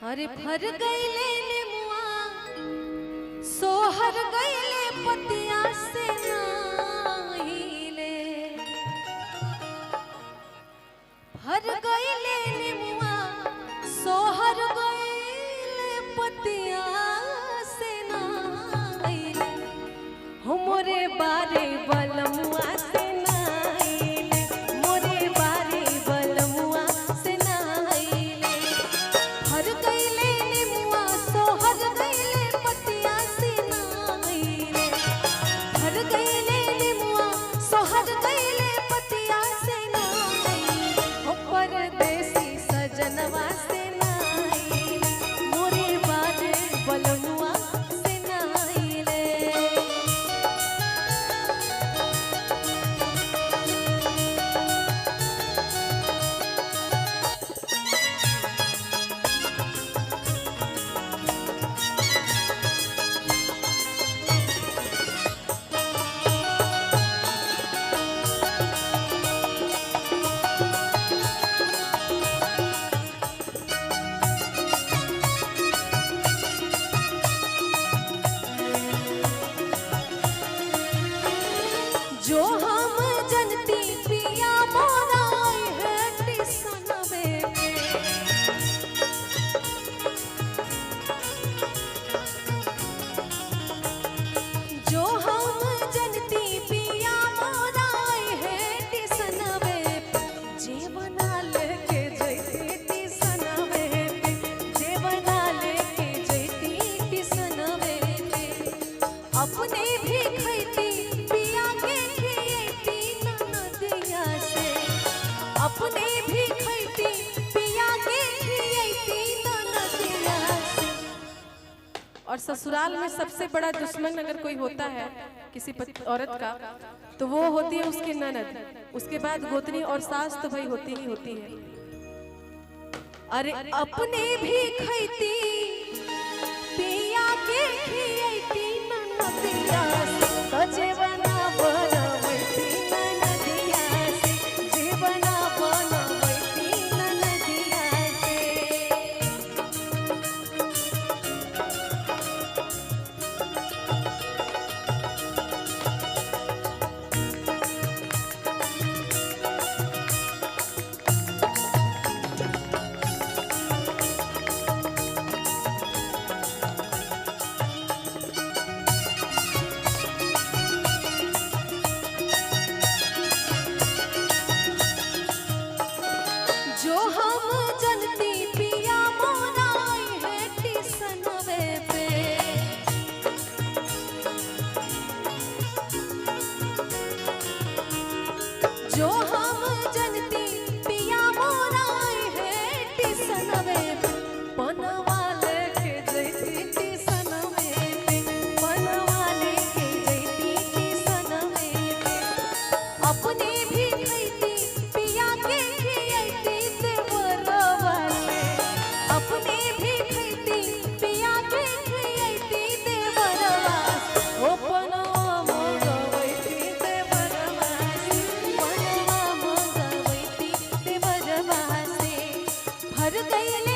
अरे भर गईले नेमुआ सोहर गईले पतिया से नाहिले भर गईले नेमुआ सोहर गईले पतिया से नाहिले हो मोरे बारे बलमुआ से नाहिले मोरे बारे बलमुआ से नाहिले भर गईले नेमुआ सोहर गईले पतिया से नाहिले भर गईले नेमुआ सोहर गईले पतिया से नाहिले हो परदेसी सजनवा से नाहिले मोरे बारे बलमुआ से नाहिले। जो हम जनती पिया मोराई है टिसनवे जो हम जनती पिया मोराई है टिसनवे जीवना लेके जैती टिसनवे जीवना लेके जैती टिसनवे अपने भी खैती अपने भी खैती पिया के खियैती ननदिया से। और ससुराल में सबसे बड़ा दुश्मन अगर कोई होता है किसी औरत का तो वो होती है उसकी ननद, उसके बाद गोतनी और सास तो भाई होती ही होती है। अरे अपने भी खैती पिया के खियैती ननदिया से तो जीवना बनवैती ननदिया से जीवना बनवैती ननदिया से। जो हम जनती पिया मोराई है टिसनवे पे जो हम जनती पिया मोराई है टिसनवे पे पनवा लेके जैती टिसनवे पे पनवा लेके जैती टिसनवे पे अपने भी खैती पिया के अपने भी खैती पिया के खैती देवरवा ओ पनवा मंगवैती देवरवा पनवा मंगवैती देवरवा से भर गईले